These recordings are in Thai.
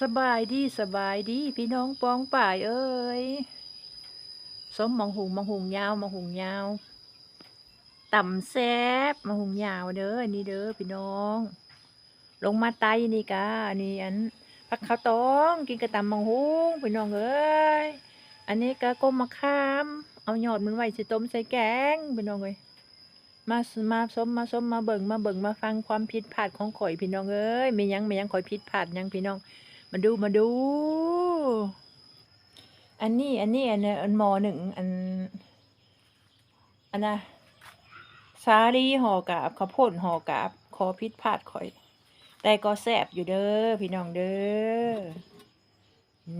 สบายดีพี่น้องปองป่ายเอ้ยสมมังหุงยาวมังหุงยาวต่ำแซ่บมังหุงยาวเด้ออันนี้เด้อพี่น้องลงมาไตนี่กะอันนี้อันผักข้าวตองกินกระตำมังหุงพี่น้องเอ้ยอันนี้ก็ก้มมะขามเอายอดมันไว้สิต้มใส่แกงพี่น้องเอ้ยมาส้มมาฟังความผิดพลาดของข่อยพี่น้องเอ้ยไม่ยังข่อยผิดพลาดยังพี่น้องมาดู อันนี้อันหมอหนึ่งอันนะสาลีห่อกาบข้าวโพดห่อกาบขอพิษพลาดข่อยแต่ก็แซ่บอยู่เด้อพี่น้องเด้อ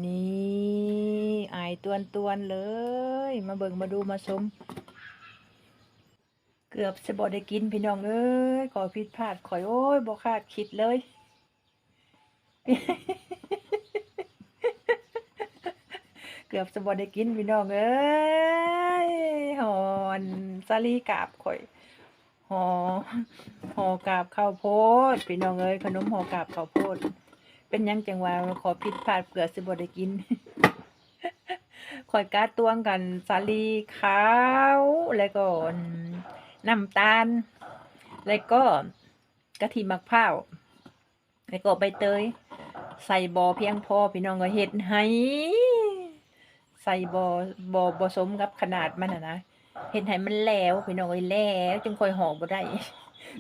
นี่อายตวนเลยมาเบิ่งมาดูมาชมเกือบจะบ่ได้กินพี่น้องเอ้ยขอพิษพลาดข่อยโอ้ยบ่คาดคิดเลยเกือบจะบ่ได้กินพี่น้องเอ้ยหอนสาลีกาบข่อย ห่อห่อกาบข้าวโพดพี่น้องเอ้ยขนมห่อกาบข้าวโพดเป็นยังจังว่าขอผิดพลาดเกลือสิบ่ได้กินข่อยกาตวงกันสาลีขาวแล้วก็น้ำตาลแล้วก็กะทิมะพร้าวแล้วก็ใบเตยใส่บ่อเพียงพอพี่น้องก็เฮ็ดให้ใส่บ่ผสมกับขนาดมันนะเฮ็ดให้มันแล้วพี่น้องเอ้ยแล้วจึงค่อยห่อบ่ได้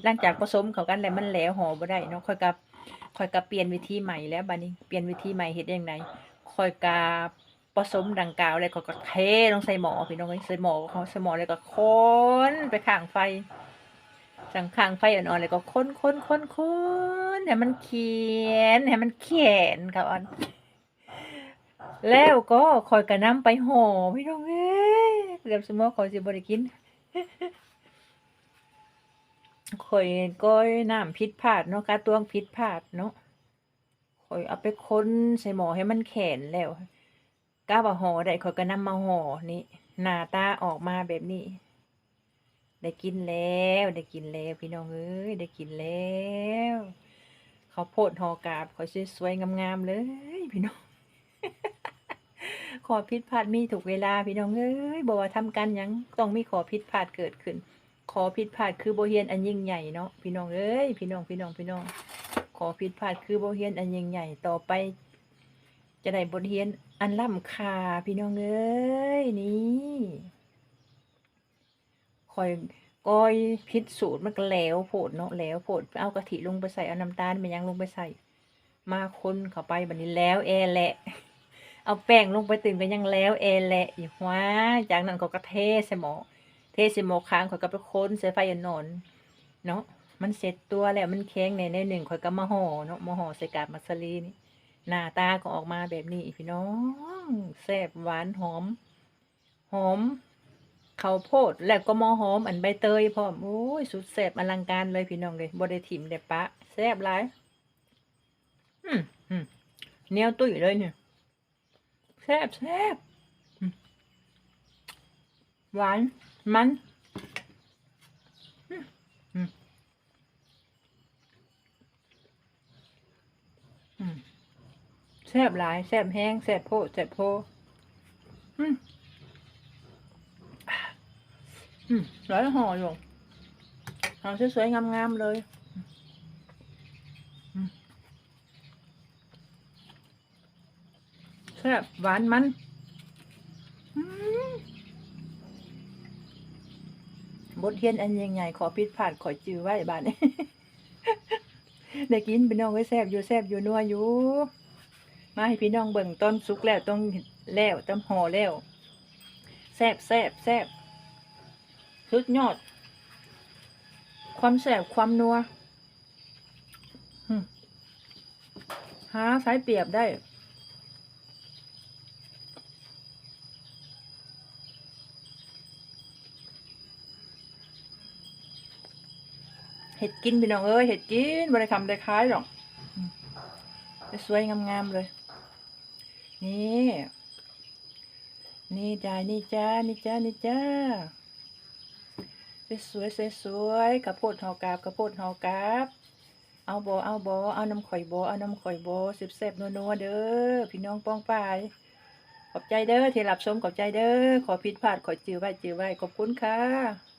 หลังจากผสมเข้ากันแล้วมันแล้วห่อบ่ได้เนาะค่อยกับเปลี่ยนวิธีใหม่แล้วบัดนี้เปลี่ยนวิธีใหม่เฮ็ดจังไดค่อยกับผสมดังกล่าวแล้วก็เทลงใส่หม้อพี่น้องเอ้ยใส่หม้อแล้วก็คนไปข้างไฟสั่งข้างไฟอ่อนๆแล้วก็คนให้มันเขียนให้มันแข็งครับอันแล้วก็ค่อยก็นำไปห่อพี่น้องเอ้ยเกือบสิบ่ข้อยสิบ่ได้กิน ข่อยก้อยน้ำผิดพลาดเนาะกะตวงผิดพลาดเนาะข่อยเอาไปคนใส่หม้อให้มันแข็งแล้วกะว่าห่อได้ข่อยก็นำมาห่อนี่หน้าตาออกมาแบบนี้ได้กินแล้วพี่น้องเอ้ยได้กินแล้วข้าวโพดห่อกาบข่อยสวยๆงามๆเลยพี่น้องขอผิดพลาดมีทุกเวลาพี่น้องเอ้ยบ่ว่าทำกันหยังต้องมีขอผิดพลาดเกิดขึ้นขอผิดพลาดคือบ่เฮียนอันยิ่งใหญ่เนาะพี่น้องเอ้ยพี่น้องขอผิดพลาดคือบ่เฮียนอันยิ่งใหญ่ต่อไปจะได้บทเรียนอันล้ำค่าพี่น้องเอ้ยนี่ข่อยก้อยผิดสูตรมันก็แล้วโพดเนาะแล้วโพดเอากะทิลงไปใส่เอาน้ำตาลมันยังลงไปใส่มาคนเข้าไปบัดนี้แล้วแอแหละเอาแป้งลงไปตึงก็ยังแล้วแอแหละอีกว้าจากนั้นก็เทใส่หม้อค้างข่อยก็ไปคนใส่ไฟอ่อนๆเนาะมันเสร็จตัวแล้วมันแข็งในหนึ่งข่อยก็มาห่อเนาะมาห่อใส่กาบมัสลีนี่หน้าตาก็ออกมาแบบนี้พี่น้องแซ่บหวานหอมข้าวโพดแล้วก็มอหอมอันใบเตยพร้อมโอ้ยสุดแซ่บอลังการเลยพี่น้องเลยบ่ได้ถิ่มได้ปะแซ่บหลายอืมอืมเหนียวตุ้ยเลยเนี่ยแซ่บหวานมันอืมอืมอืมแซ่บหลายแซ่บแห้งแซ่บโพอืมร้อยห่ออยู่ห่อสวยๆงามๆเลยอืมแซ่บหวานมันอืมบทเรียนอันยังไงขอผิดพลาดขอจื้อไว้บาดนี้ ได้กินพี่น้องเอ้ยแซ่บอยู่นัวอยู่มาให้พี่น้องเบิ่งต้นสุกแล้วต้องแล้วต้นห่อแล้วแซ่บสุดยอดความแซ่บความนัวอืมหาสายเปรียบได้เห็ดกินพี่น้องเอ้ยเห็ดกินบริคำได้คล้ายหรอกอืมสวยงามๆเลยนี่นี่จ้านี่จ้าสวยข้าวโพดห่อกาบ เอาบ่เอาบ่เอาน้ำข่อยบ่เอาน้ำข่อยบ่แซ่บๆนัวๆเด้อพี่น้องป้องปายขอบใจเด้อที่รับชมขอบใจเด้อขอผิดพลาดขอจือไว้ขอบคุณค่ะ